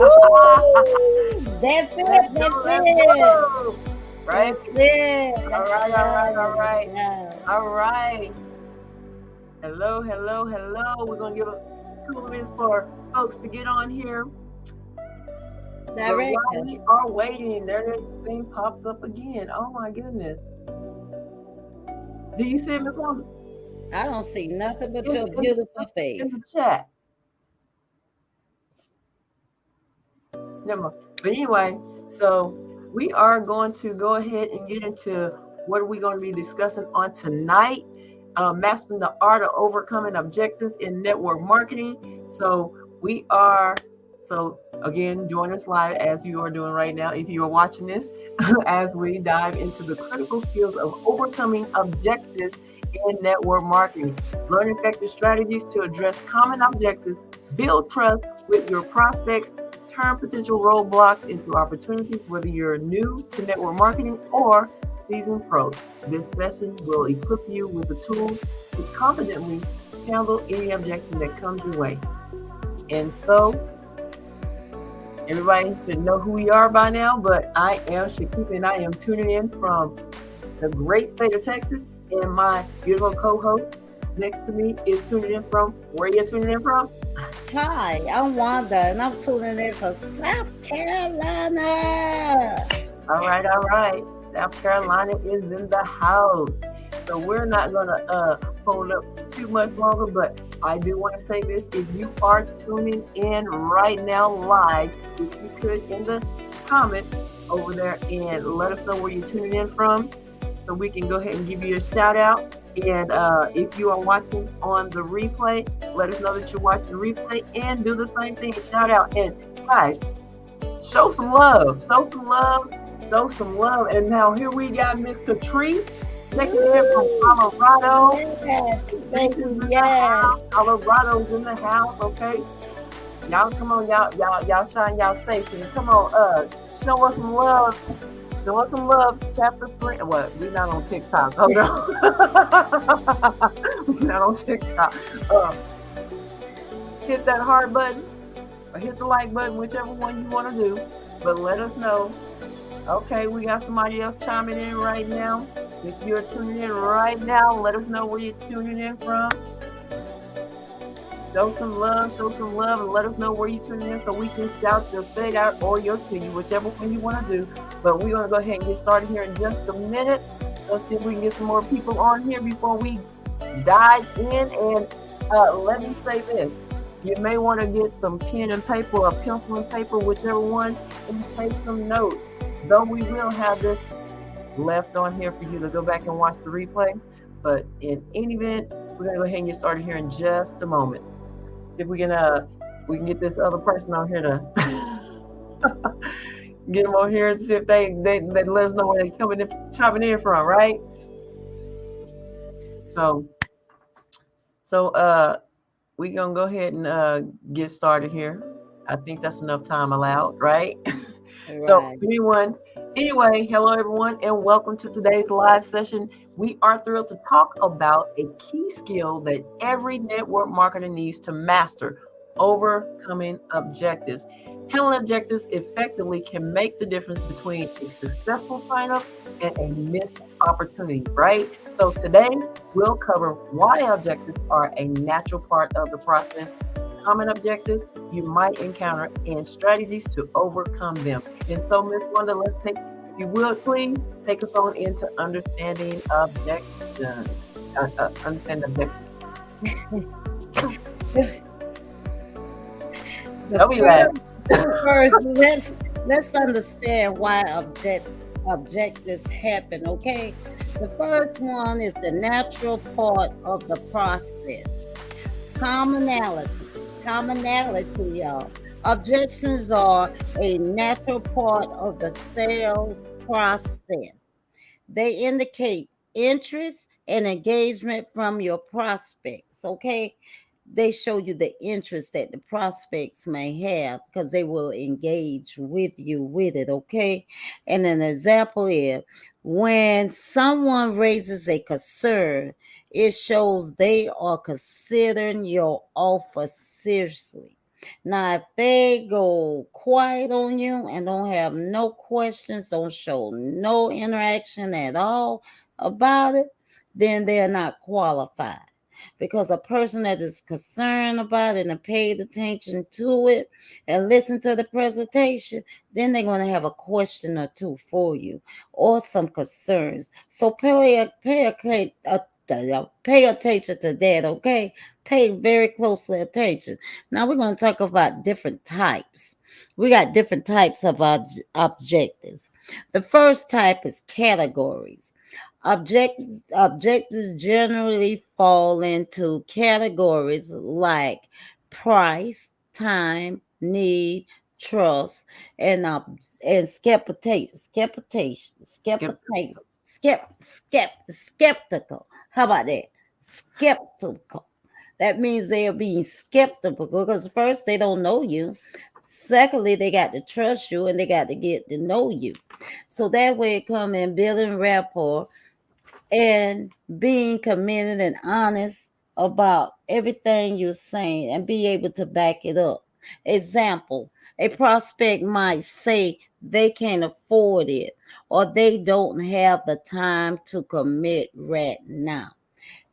Woo! That's Let's it. That's go, let's it. go. Right? That's it. All That's right, all right, all right. right. Yeah. All right. Hello, hello, hello. We're going to give a couple of minutes for folks to get on here. But while Director. we are waiting, there that thing pops up again. Oh my goodness. Do you see it, Miss Wanda? I don't see nothing but In, your in, beautiful in face. the chat. Never mind. But anyway, so we are going to go ahead and get into what are we going to be discussing on tonight. Mastering the art of overcoming objectives in network marketing. So we are, so again, join us live as you are doing right now if you are watching this, as we dive into the critical skills of overcoming objectives in network marketing. Learn effective strategies to address common objectives, build trust with your prospects, turn potential roadblocks into opportunities, whether you're new to network marketing or seasoned pro. This session will equip you with the tools to confidently handle any objection that comes your way. And so, everybody should know who we are by now, but I am Shakita and I am tuning in from the great state of Texas. And my beautiful co-host next to me is tuning in from, where are you tuning in from? Hi, I'm Wanda, and I'm tuning in from South Carolina. All right, all right. South Carolina is in the house. So we're not going to hold up too much longer, but I do want to say this. If you are tuning in right now live, if you could in the comments over there and let us know where you're tuning in from so we can go ahead and give you a shout out. And if you are watching on the replay, let us know that you're watching the replay and do the same thing, shout out. And guys, show some love, show some love. Show some love. And now here we got Miss Catrice, next to him from Colorado. Yes, baby, yes. Colorado's in the house, okay? Y'all come on, y'all shine y'all station. Come on, show us some love. Show us some love. Tap the screen. What? We're not on TikTok. Hold on. We're not on TikTok. Hit that heart button or hit the like button, whichever one you want to do. But let us know. Okay, we got somebody else chiming in right now. If you're tuning in right now, let us know where you're tuning in from. Show some love, and let us know where you're tuning in so we can shout your state out or your city, whichever one you want to do. But we're going to go ahead and get started here in just a minute. Let's see if we can get some more people on here before we dive in. And let me say this. You may want to get some pen and paper or pencil and paper, whichever one, and take some notes. Though we will have this left on here for you to go back and watch the replay. But in any event, we're going to go ahead and get started here in just a moment. See if we can get this other person on here to get them on here and see if they let us know where they're chopping in from, right? So we're going to go ahead and get started here. I think that's enough time allowed, right? Right. So anyway, hello everyone and welcome to today's live session. We are thrilled to talk about a key skill that every network marketer needs to master: overcoming objectives. Handling objectives effectively can make the difference between a successful sign-up and a missed opportunity, right? So today we'll cover why objectives are a natural part of the process, common objectives you might encounter, and strategies to overcome them. And so, Ms. Wanda, let's take, if you will, please take us on into understanding objections. Understand objections. First, let's understand why objectives happen. Okay, the first one is the natural part of the process. Commonality, y'all. Objections are a natural part of the sales process. They indicate interest and engagement from your prospects, okay? They show you the interest that the prospects may have because they will engage with you with it, okay? And an example is when someone raises a concern, it shows they are considering your offer seriously. Now, if they go quiet on you and don't have no questions, don't show no interaction at all about it, then they're not qualified. Because a person that is concerned about it and paid attention to it and listen to the presentation, then they're going to have a question or two for you or some concerns. So pay attention to that, okay? Pay very closely attention. Now we're going to talk about different types. We got different types of objectives. The first type is categories. Objectives generally fall into categories like price, time, need, trust, and Skepticism. skeptical. How about that? Skeptical. That means they are being skeptical because first they don't know you. Secondly, they got to trust you and they got to get to know you. So that way it come in building rapport and being committed and honest about everything you're saying and be able to back it up. Example, a prospect might say they can't afford it or they don't have the time to commit right now.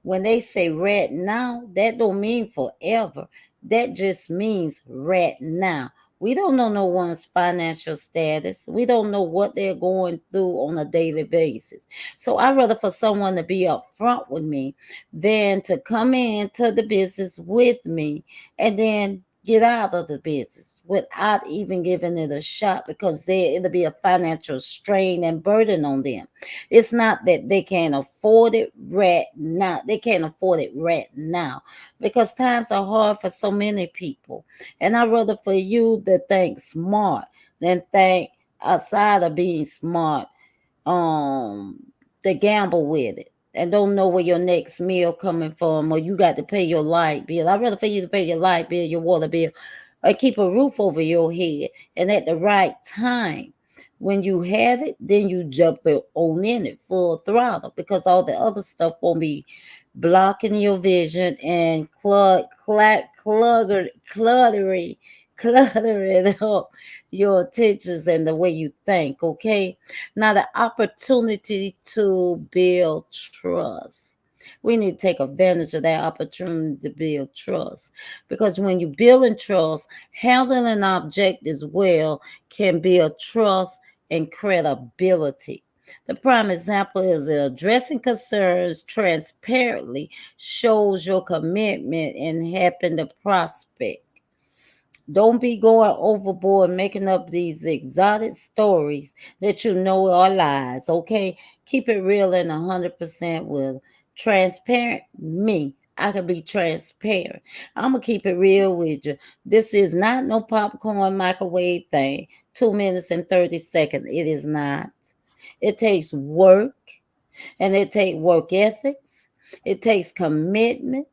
When they say right now, that don't mean forever. That just means right now. We don't know no one's financial status. We don't know what they're going through on a daily basis. So I'd rather for someone to be upfront with me than to come into the business with me and then get out of the business without even giving it a shot because it'll be a financial strain and burden on them. It's not that they can't afford it right now. They can't afford it right now because times are hard for so many people. And I'd rather for you to think smart than think outside of being smart, um, to gamble with it. And don't know where your next meal coming from, or you got to pay your light bill. I'd rather for you to pay your light bill, your water bill, or keep a roof over your head. And at the right time, when you have it, then you jump on in it full throttle because all the other stuff won't be blocking your vision and cluttering up your attentions and the way you think. Okay, now the opportunity to build trust. We need to take advantage of that opportunity to build trust because when you build in trust, handling objectives well can build trust and credibility. The prime example is addressing concerns transparently shows your commitment in helping the prospect. Don't be going overboard making up these exotic stories that you know are lies, okay? Keep it real and 100% with transparent me. I can be transparent. I'm going to keep it real with you. This is not no popcorn microwave thing. 2 minutes and 30 seconds. It is not. It takes work and it takes work ethics. It takes commitment.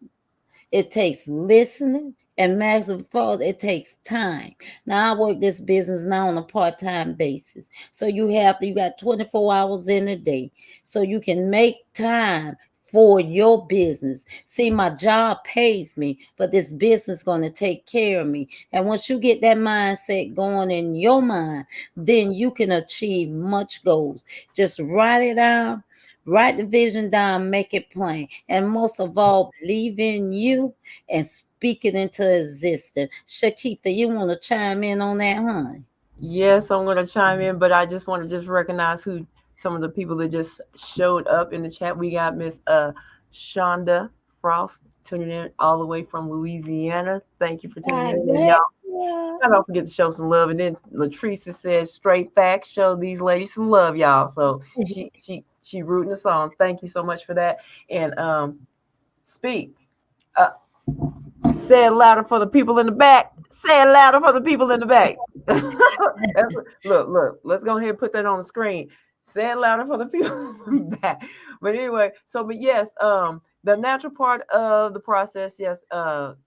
It takes listening and maximum force. It takes time. Now I work this business now on a part-time basis. So you got 24 hours in a day. So you can make time for your business. See, my job pays me, but this business going to take care of me. And once you get that mindset going in your mind, then you can achieve much goals. Just write it down. Write the vision down, make it plain. And most of all, believe in you and speak it into existence. Shakita, you want to chime in on that, honey? Yes, I'm going to chime in, but I just want to just recognize who some of the people that just showed up in the chat. We got Miss Shonda Frost tuning in all the way from Louisiana. Thank you for tuning God in. And bless y'all, you. I don't forget to show some love. And then Latrice says, straight facts, show these ladies some love, y'all. So she rooting us on. Thank you so much for that. And speak. Uh, Say it louder for the people in the back. Say it louder for the people in the back. Look. Let's go ahead and put that on the screen. Say it louder for the people in the back. But anyway, but yes, the natural part of the process, yes,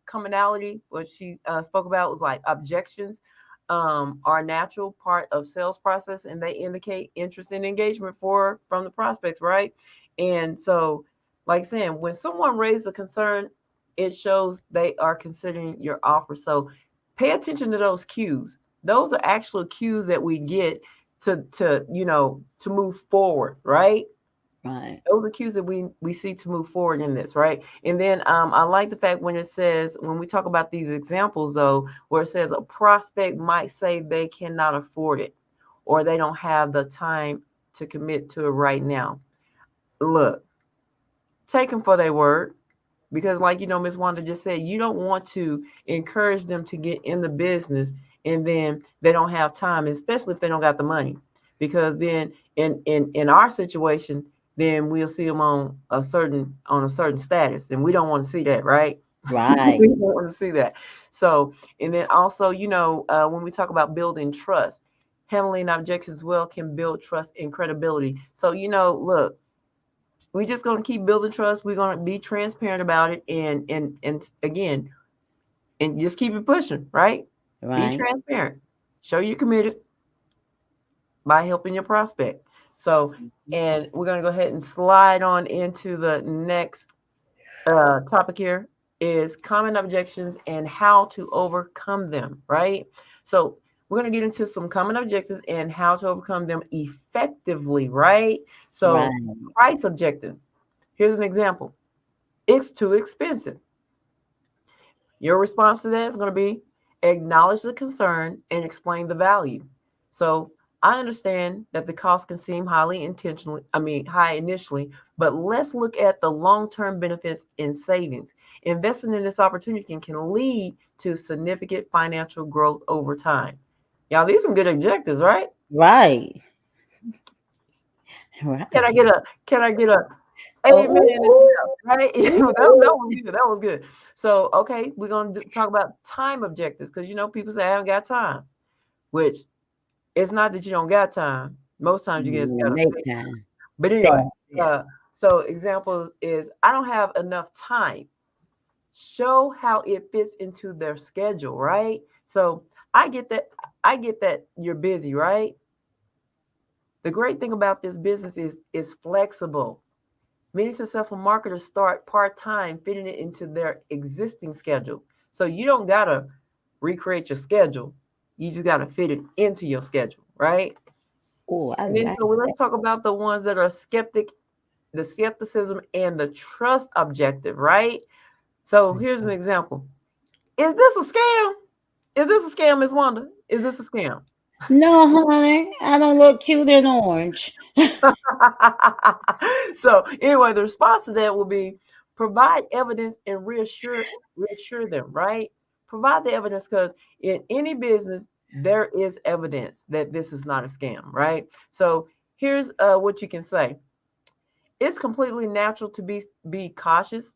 commonality, what she spoke about was like objections, are a natural part of sales process, and they indicate interest and engagement from the prospects, right? And so, like saying, when someone raises a concern, it shows they are considering your offer. So Pay attention to those cues. Those are actual cues that we get to move forward, right? Right. Those are cues that we see to move forward in this, right? And then I like the fact when it says, when we talk about these examples though, where it says a prospect might say they cannot afford it or they don't have the time to commit to it right now. Look, take them for their word. Because like Miss Wanda just said, you don't want to encourage them to get in the business and then they don't have time, especially if they don't got the money. Because then in our situation, then we'll see them on a certain status, and we don't want to see that, right? Right. We don't want to see that. So, and then also, when we talk about building trust, handling objections well can build trust and credibility. So, look, we're just going to keep building trust. We're going to be transparent about it, and again, and just keep it pushing, right? Be Right. transparent. Show you're committed by helping your prospect. So, and we're going to go ahead and slide on into the next topic here is common objections and how to overcome them, right? So, we're going to get into some common objections and how to overcome them effectively, right? Right. So, price objectives. Here's an example. It's too expensive. Your response to that is going to be acknowledge the concern and explain the value. So I understand that the cost can seem high initially, but let's look at the long-term benefits and savings. Investing in this opportunity can lead to significant financial growth over time. Y'all, these are some good objectives, right? Right. Right. Can I get a Oh, amen in the house, right? ooh, That ooh. was good. That was good. So, okay, we're going to talk about time objectives because, people say, I don't got time, which it's not that you don't got time. Most times you just got to Make make time. time. But anyway, That's it. so example is, I don't have enough time. Show how it fits into their schedule, right? So I get that. I get that you're busy, right? The great thing about this business is flexible. Many successful marketers start part-time, fitting it into their existing schedule. So you don't gotta recreate your schedule. You just gotta fit it into your schedule, right? Oh, I And then like so that. let's talk about the ones that are the skepticism and the trust objective, right? So here's an example. Is this a scam? Is this a scam, Miss Wanda? Is this a scam? No, honey, I don't look cute in orange. So anyway, the response to that will be provide evidence and reassure them, right? Provide the evidence because in any business there is evidence that this is not a scam, right? So here's what you can say. It's completely natural to be cautious.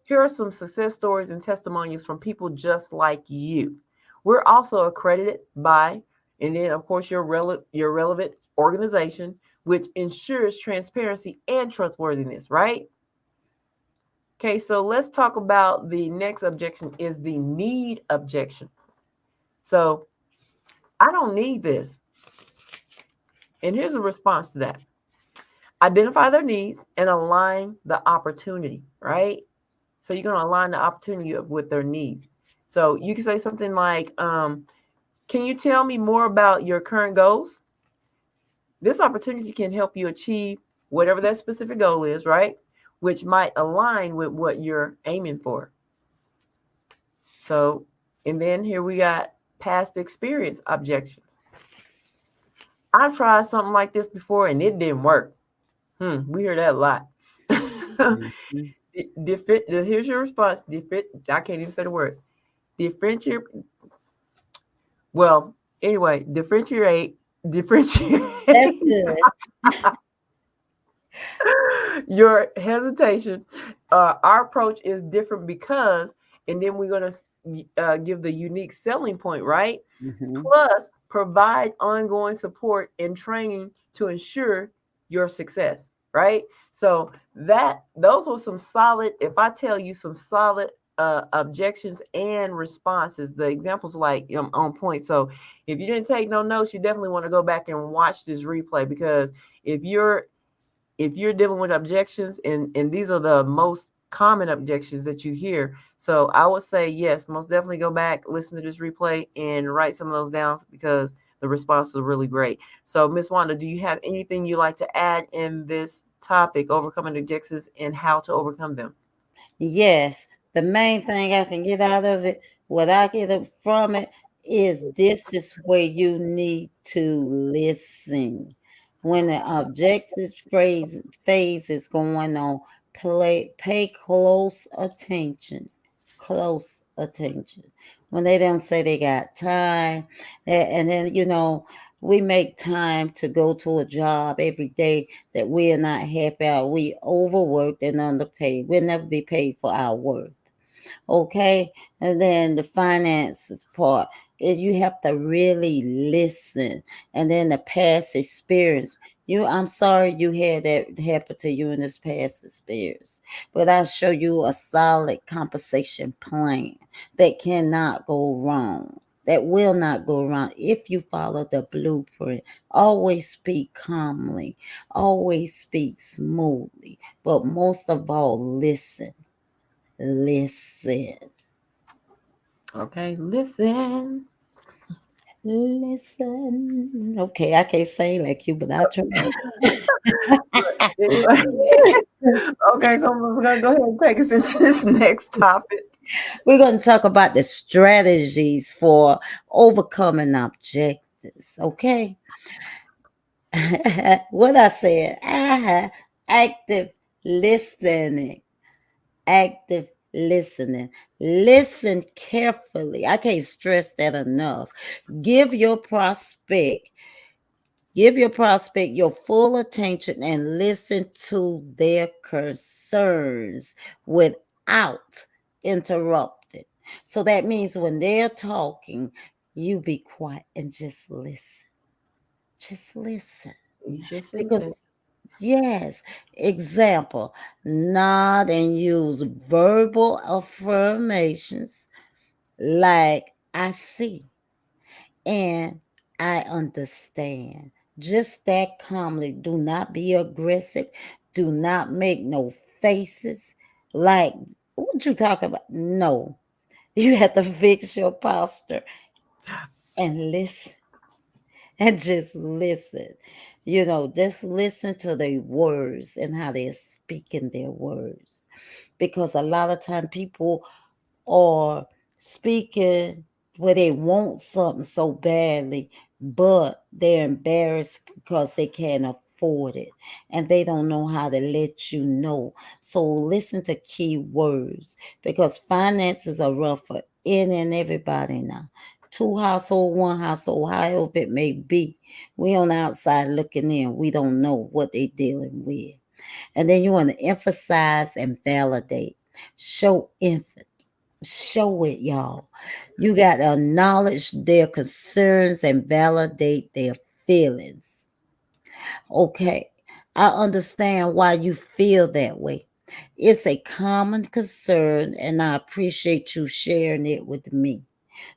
Here are some success stories and testimonials from people just like you. We're also accredited by, and then of course your relevant organization, which ensures transparency and trustworthiness, right? Okay, so let's talk about the next objection is the need objection. So I don't need this. And here's a response to that. Identify their needs and align the opportunity, right? So you're going to align the opportunity with their needs. So you can say something like, can you tell me more about your current goals? This opportunity can help you achieve whatever that specific goal is, right? Which might align with what you're aiming for. So, and then here we got past experience objections. I've tried something like this before and it didn't work. We hear that a lot. Mhm. Here's your response. I can't even say the word. Differentiate. Well, anyway, That's differentiate good. your hesitation. Our approach is different because, and then we're going to give the unique selling point, right? Hmm. Plus, provide ongoing support and training to ensure your success, right? So those were some solid. If I tell you some solid objections and responses, the examples like on point. So if you didn't take no notes, you definitely want to go back and watch this replay because if you're dealing with objections and these are the most common objections that you hear. So I would say yes, most definitely go back, listen to this replay, and write some of those down because the responses are really great. So Miss Wanda, do you have anything you like to add in this topic, overcoming objections and how to overcome them? Yes, the main thing I can get out of it, what I get from it, is this is where you need to listen. When the objective phase is going on, pay close attention. Close attention. When they don't say they got time, and then we make time to go to a job every day that we are not happy out. We overworked and underpaid. We'll never be paid for our worth. Okay. And then the finances part is you have to really listen. And then the past experience. I'm sorry you had that happen to you in this past experience, but I'll show you a solid compensation plan that cannot go wrong. That will not go wrong if you follow the blueprint. Always speak calmly, always speak smoothly, but most of all, listen. Listen. Okay, listen. Listen. Okay, I can't sing like you, but I try. Anyway, okay, so we're gonna go ahead and take us into this next topic. We're going to talk about the strategies for overcoming objectives. Okay. What I said, active listening. Active listening. Listen carefully. I can't stress that enough. Give your prospect Give your prospect your full attention and listen to their concerns without interrupting. So that means when they're talking, you be quiet and just listen. Just listen. You just listen. Because, yes, example, nod and use verbal affirmations like I see and I understand. Just that calmly. Do not be aggressive. Do not make no faces. Like, what you talking about? No. You have to fix your posture and listen and just listen. Just listen to their words and how they're speaking their words. Because a lot of time people or speaking where they want something so badly, but they're embarrassed because they can't afford it and they don't know how to let you know. So listen to key words because finances are rough for any and everybody now. Two household, one household, however it may be. We on the outside looking in. We don't know what they dealing with. And then you want to emphasize and validate. Show emphasis. Show it, y'all. You got to acknowledge their concerns and validate their feelings. Okay, I understand why you feel that way. It's a common concern, and I appreciate you sharing it with me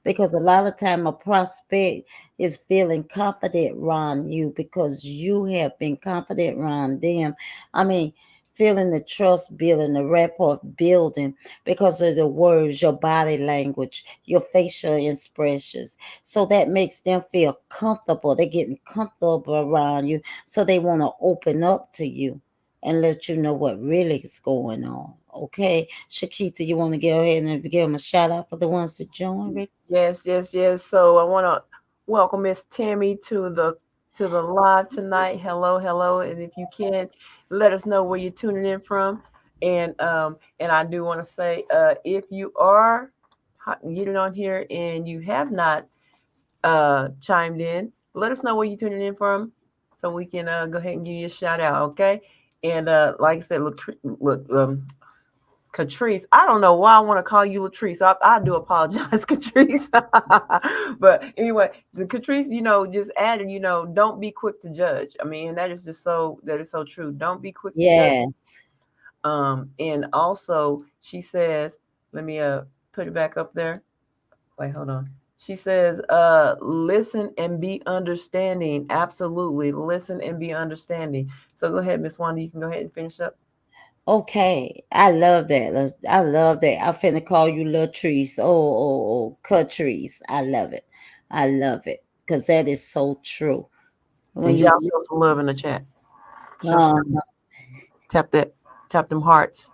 because a lot of time a prospect is feeling confident around you because you have been confident around them. I mean, feeling the trust building, the rapport building because of the words, your body language, your facial expressions. So that makes them feel comfortable. They're getting comfortable around you. So they want to open up to you and let you know what really is going on. Okay, Shakita, you want to go ahead and give them a shout out for the ones that joined, Rick? Yes, yes, yes. So I want to welcome Miss Tammy to the live tonight. Hello, hello, and if you can, let us know where you're tuning in from. And I do want to say, if you are getting on here and you have not chimed in, let us know where you're tuning in from, so we can go ahead and give you a shout out. Okay. And like I said, look, Catrice. I don't know why I want to call you Latrice. I do apologize, Catrice. But anyway, the Catrice, just adding, don't be quick to judge. I mean, that is so true. Don't be quick to judge. Yeah. And also she says, let me put it back up there. Wait, hold on. She says, listen and be understanding. Absolutely. Listen and be understanding. So go ahead, Miss Wanda, you can go ahead and finish up. Okay, I love that. I love that. I finna call you Latrice. Oh, Catrice. I love it. I love it because that is so true. When And you y'all show some love in the chat. Show some uh, love. Tap that, tap them hearts.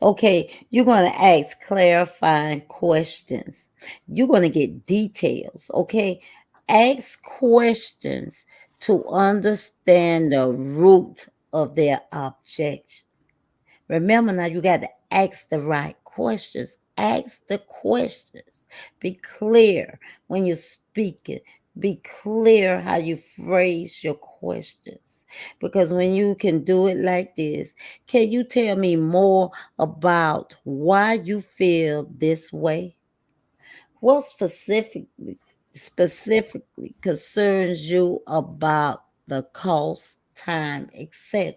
okay, you're gonna ask clarifying questions. You're gonna get details. Okay, ask questions to understand the root of their objection. Remember now, you got to ask the right questions. Ask the questions. Be clear when you're speaking. Be clear how you phrase your questions. Because when you can do it like this, can you tell me more about why you feel this way? What specifically concerns you about the cost, time, etc.?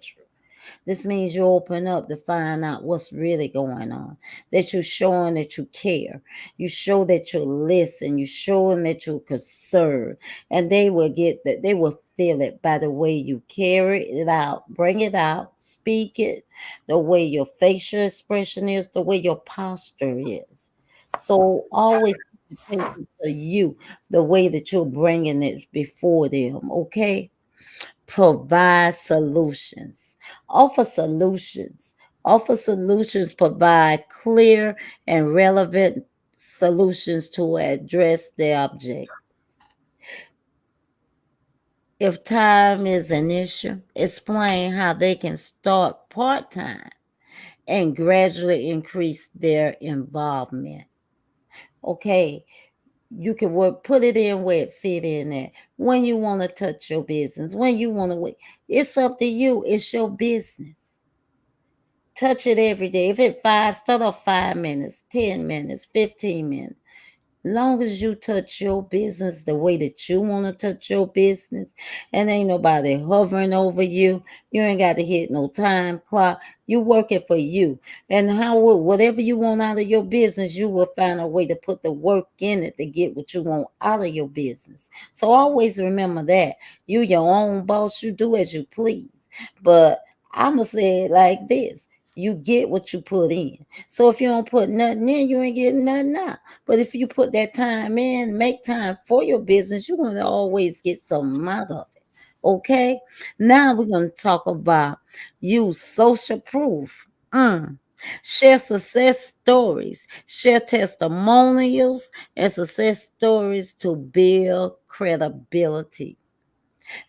This means you open up to find out what's really going on. That you're showing that you care. You show that you listen. You showing that you're concerned. And they will get that. They will feel it by the way you carry it out, bring it out, speak it, the way your facial expression is, the way your posture is. So always pay attention to you, the way that you're bringing it before them. Okay, provide solutions. Offer solutions. Offer solutions, provide clear and relevant solutions to address the object. If time is an issue, explain how they can start part time and gradually increase their involvement. Okay, you can work, put it in where it fit in there. When you want to touch your business, when you want to wait, it's up to you. It's your business. Touch it every day. If it five, start off 5 minutes, 10 minutes, 15 minutes. Long as you touch your business the way that you want to touch your business, and ain't nobody hovering over you. You ain't got to hit no time clock. You working for you, and whatever you want out of your business, you will find a way to put the work in it to get what you want out of your business. So always remember that you your own boss. You do as you please, but I'ma say it like this: you get what you put in. So if you don't put nothing in, you ain't getting nothing out. But if you put that time in, make time for your business, you're going to always get some out of it. Okay? Now we're going to talk about use social proof. Share success stories, share testimonials and success stories to build credibility.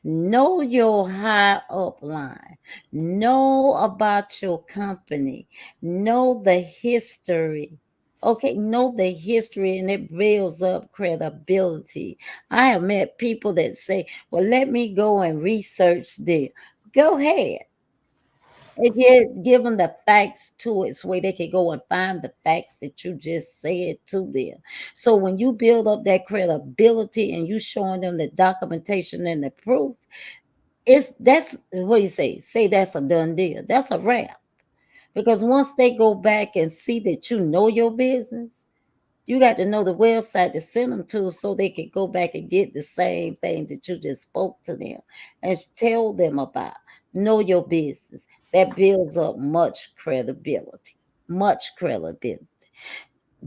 Know your high up line. Know about your company. Know the history. Okay, know the history and it builds up credibility. I have met people that say, well, let me go and research there. Go ahead. And give them the facts to it so way they can go and find the facts that you just said to them. So when you build up that credibility and you showing them the documentation and the proof, that's what you say that's a done deal. That's a wrap. Because once they go back and see that you know your business, you got to know the website to send them to so they can go back and get the same thing that you just spoke to them and tell them about. Know your business. That builds up much credibility. Much credibility.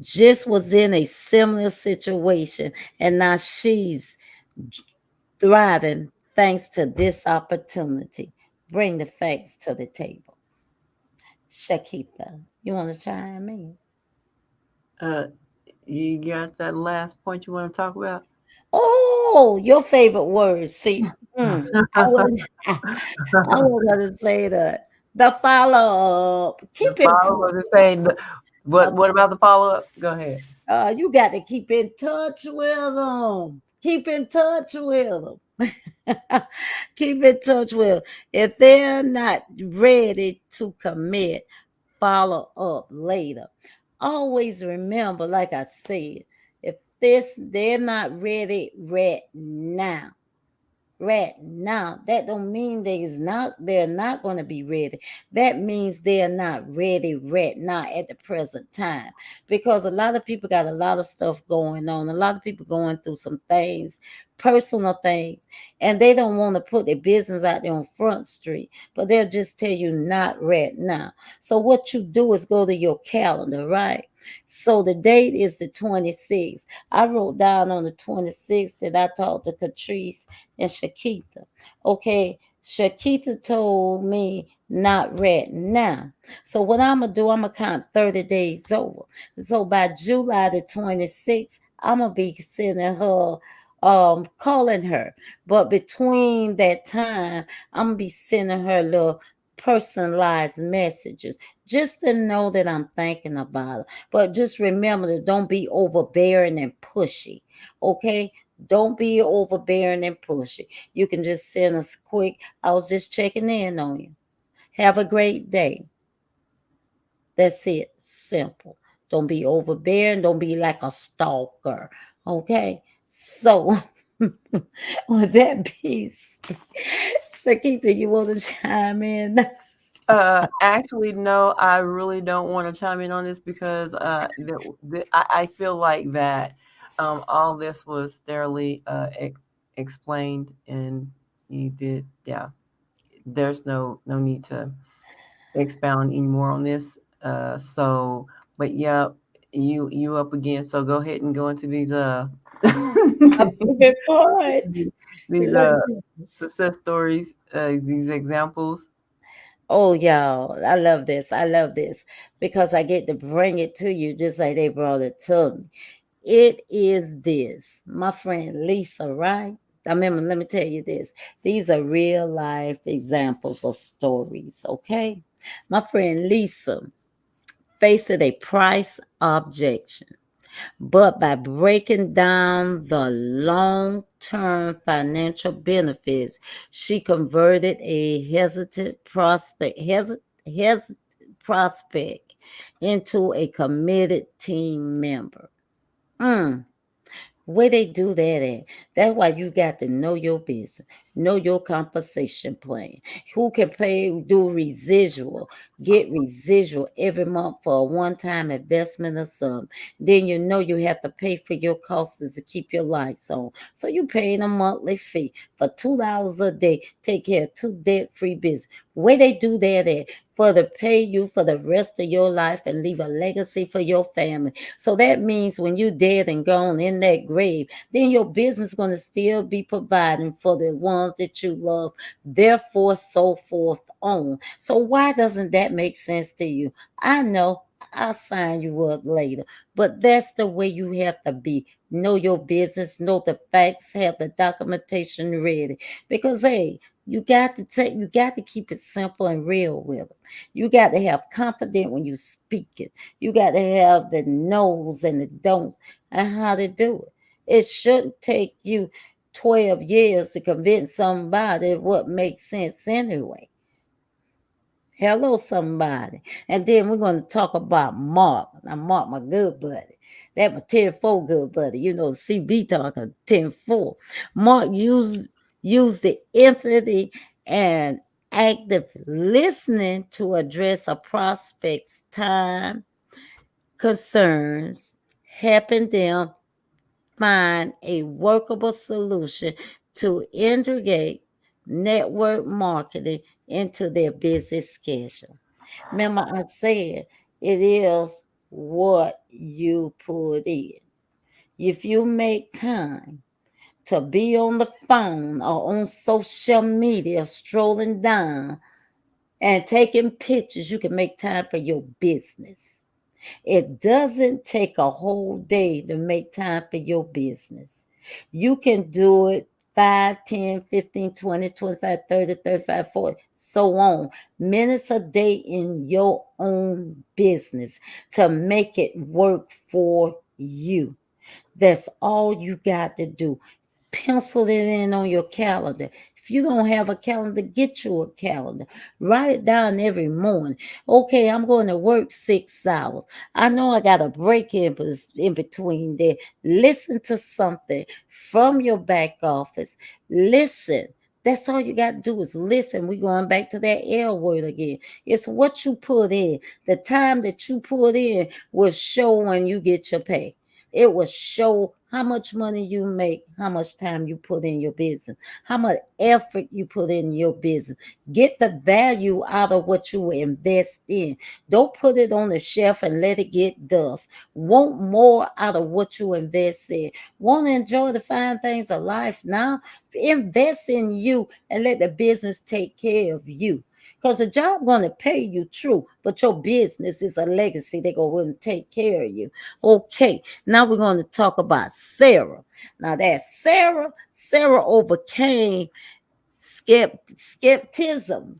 Just was in a similar situation and now she's thriving thanks to this opportunity. Bring the facts to the table. Shakita, you want to chime in? Uh, you got that last point you want to talk about? Oh, your favorite word. See, I was going to say the follow up. The Keep in follow touch. up is saying, Uh, what about the follow up? Go ahead. you got to keep in touch with them. Keep in touch with them. Keep in touch with 'em. If they're not ready to commit, follow up later. Always remember, like I said, if they're not ready right now, right now. That don't mean they're not going to be ready. That means they're not ready right now at the present time, because a lot of people got a lot of stuff going on, a lot of people going through some things, personal things, and they don't want to put their business out there on Front Street, but they'll just tell you not right now. So what you do is go to your calendar, right? So the date is the 26th. I wrote down on the 26th that I talked to Catrice and Shakita. Okay, Shakita told me not right now. So what I'm gonna do, I'm gonna count 30 days over. So by July the 26th, I'm gonna be sending her calling her. But between that time, I'm gonna be sending her little personalized messages just to know that I'm thinking about her. But just remember to don't be overbearing and pushy. Okay? Don't be overbearing and pushy. You can just send us quick. I was just checking in on you. Have a great day. That's it. Simple. Don't be overbearing. Don't be like a stalker. Okay? So, with that piece, Shakita, you want to chime in? Actually, no, I really don't want to chime in on this because I feel like that all this was thoroughly explained, and you did. Yeah, there's no need to expound anymore on this. So, but yeah, you up again. So go ahead and go into these My favorite part. these Let's success stories, these examples. Oh, y'all, I love this. I love this because I get to bring it to you just like they brought it to me. It is this, my friend Lisa, right? I remember, let me tell you this. These are real life examples of stories, okay? My friend Lisa faced a price objection, but by breaking down the long term financial benefits, she converted a hesitant prospect into a committed team member. Mm. Where they do that at? That's why you got to know your business, know your compensation plan. Who can pay, do residual, get residual every month for a one-time investment or something. Then you know you have to pay for your costs to keep your lights on. So you paying a monthly fee for $2 a day. Take care of two debt-free business. Where they do that at? For to pay you for the rest of your life and leave a legacy for your family. So that means when you dead and gone in that grave, then your business going to still be providing for the ones that you love. Therefore, so forth on. So why doesn't that make sense to you? I know I'll sign you up later, but that's the way you have to be. Know your business, know the facts, have the documentation ready. Because hey, you got to keep it simple and real with it. You got to have confidence when you speak it. You got to have the no's and the don'ts and how to do it. It shouldn't take you 12 years to convince somebody what makes sense anyway. Hello, somebody. And then we're going to talk about Mark. Now, Mark, my good buddy. That my 10-4 good buddy. You know, CB talking 10-4. Mark used the empathy and active listening to address a prospect's time, concerns, helping them find a workable solution to integrate network marketing into their busy schedule. Remember, I said it is what you put in. If you make time to be on the phone or on social media, strolling down and taking pictures, you can make time for your business. It doesn't take a whole day to make time for your business. You can do it 5, 10, 15, 20, 25, 30, 35, 40, so on. Minutes a day in your own business to make it work for you. That's all you got to do. Pencil it in on your calendar. If you don't have a calendar, get you a calendar. Write it down every morning. Okay, I'm going to work 6 hours. I know I got a break in between there. Listen to something from your back office. Listen. That's all you got to do is listen. We're going back to that L word again. It's what you put in. The time that you put in will show when you get your pay. It will show how much money you make, how much time you put in your business, how much effort you put in your business. Get the value out of what you invest in. Don't put it on the shelf and let it get dust. Want more out of what you invest in. Want to enjoy the fine things of life now? Invest in you and let the business take care of you. Because the job gonna pay you true, but your business is a legacy. They gonna take care of you. Okay, now we're going to talk about Sarah. Now that Sarah overcame skepticism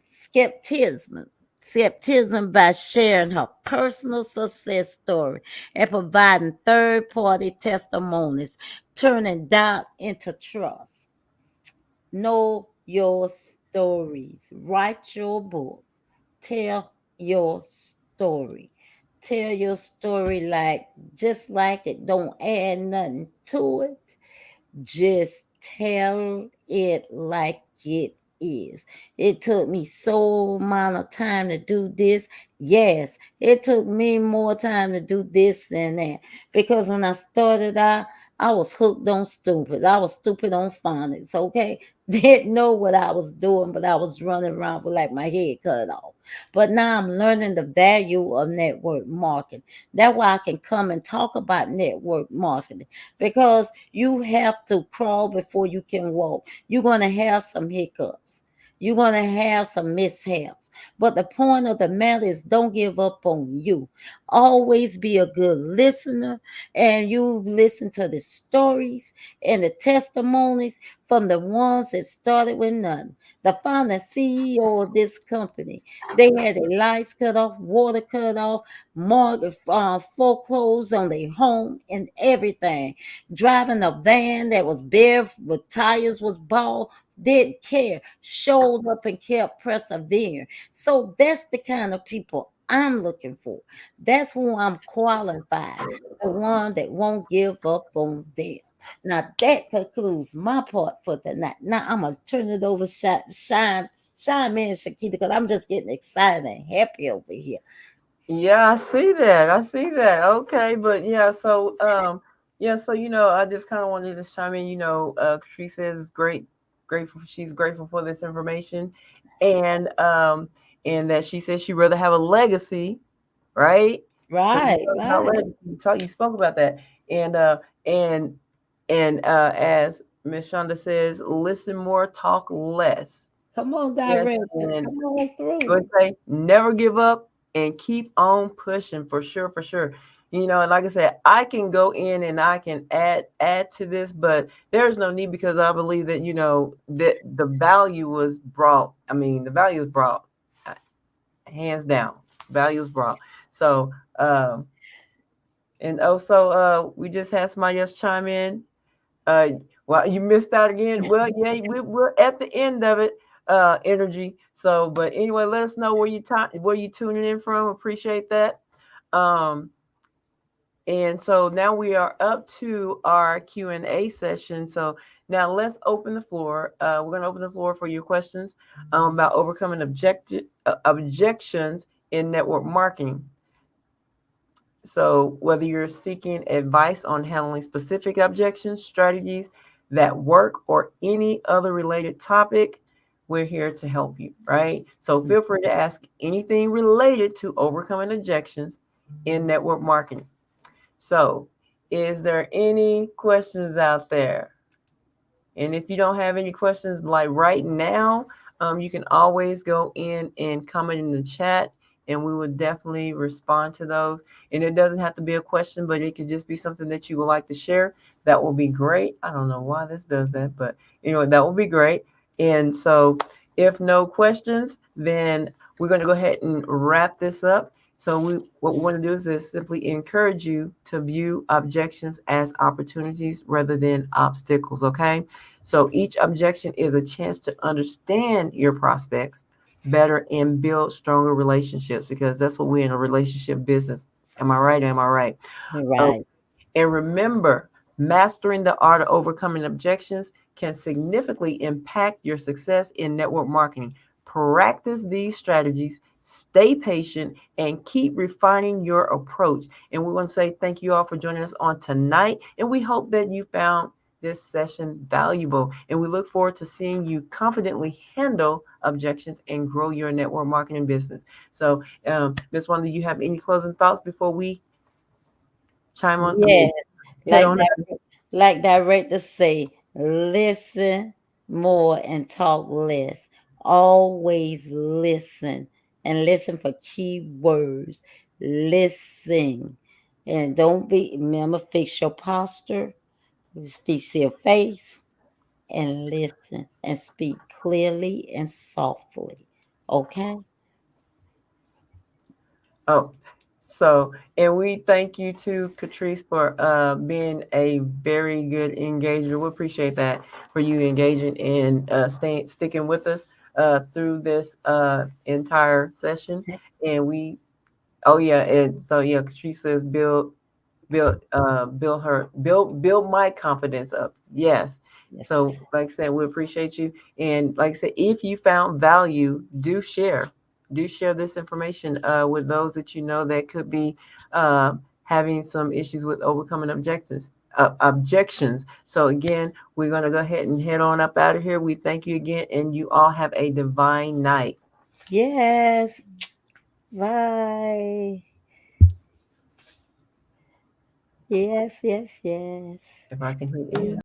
by sharing her personal success story and providing third-party testimonies, turning doubt into trust. Know your stories. Write your book. Tell your story. Tell your story like just like it. Don't add nothing to it. Just tell it like it is. It took me so amount of time to do this. Yes, it took me more time to do this than that. Because when I started out, I was hooked on stupid. I was stupid on phonics, okay? Didn't know what I was doing, but I was running around with like my head cut off. But now I'm learning the value of network marketing. That's why I can come and talk about network marketing because you have to crawl before you can walk. You're going to have some hiccups. You're going to have some mishaps. But the point of the matter is don't give up on you. Always be a good listener and you listen to the stories and the testimonies from the ones that started with nothing. The founder CEO of this company, they had their lights cut off, water cut off, mortgage foreclosed on their home and everything. Driving a van that was bare with tires was bald, didn't care, showed up and kept persevering. So that's the kind of people I'm looking for. That's who I'm qualified. The one that won't give up on them. Now that concludes my part for tonight. Now I'm gonna turn it over, shine in, Shakita, because I'm just getting excited and happy over here. Yeah, I see that. I see that. Okay, but yeah, so I just kind of wanted to chime in. She says grateful. She's grateful for this information, and and that she says she'd rather have a legacy, right? Because Right, about right. legacy, you spoke about that, and and as Miss Shonda says, listen more, talk less. Come on, Yes, director. and Come on would through. say never give up and keep on pushing for sure, for sure. And like I said, I can go in and I can add to this, but there's no need because I believe that that the value was brought. I mean, the value was brought uh, hands down. Value was brought. So and also we just had somebody else chime in. Uh, well, you missed out again. Well, yeah, we're at the end of it. Energy. So, but anyway, let us know where you tuning in from. Appreciate that. Um, and so now we are up to our Q&A session. So now let's open the floor. We're going to open the floor for your questions about overcoming objections in network marketing. So, whether you're seeking advice on handling specific objections, strategies that work, or any other related topic, we're here to help you, right? So, feel free to ask anything related to overcoming objections in network marketing. So, is there any questions out there? And if you don't have any questions like right now, you can always go in and comment in the chat and we will definitely respond to those. And it doesn't have to be a question, but it could just be something that you would like to share. That will be great. I don't know why this does that, but that will be great. And so if no questions, then we're going to go ahead and wrap this up. So what we want to do is simply encourage you to view objections as opportunities rather than obstacles, okay? So each objection is a chance to understand your prospects better and build stronger relationships, because that's what we're in a relationship business. Am I right? Am I right? So, Right. and remember, mastering the art of overcoming objections can significantly impact your success in network marketing. Practice these strategies, stay patient, and keep refining your approach. And we want to say thank you all for joining us on tonight. And we hope that you found this session valuable. And we look forward to seeing you confidently handle objections and grow your network marketing business. So, Ms. Wanda, do you have any closing thoughts before we chime on? I mean, Yes. head Like on. like directors say, listen more and talk less. Always listen and listen for key words. Listen. And don't be, remember, fix your posture, fix your face, and listen and speak clearly and softly. Okay? Oh, so, and we thank you to Catrice for being a very good engager. We appreciate that, for you engaging and sticking with us through this entire session. And we, oh yeah, and so yeah, Catrice says build my confidence up. Yes. Yes. So like I said, we appreciate you. And like I said, if you found value, do share this information with those that you know that could be having some issues with overcoming objections. So again, we're going to go ahead and head on up out of here. We thank you again, and you all have a divine night. Yes. Bye. Yes, yes, yes. If I can hit See end.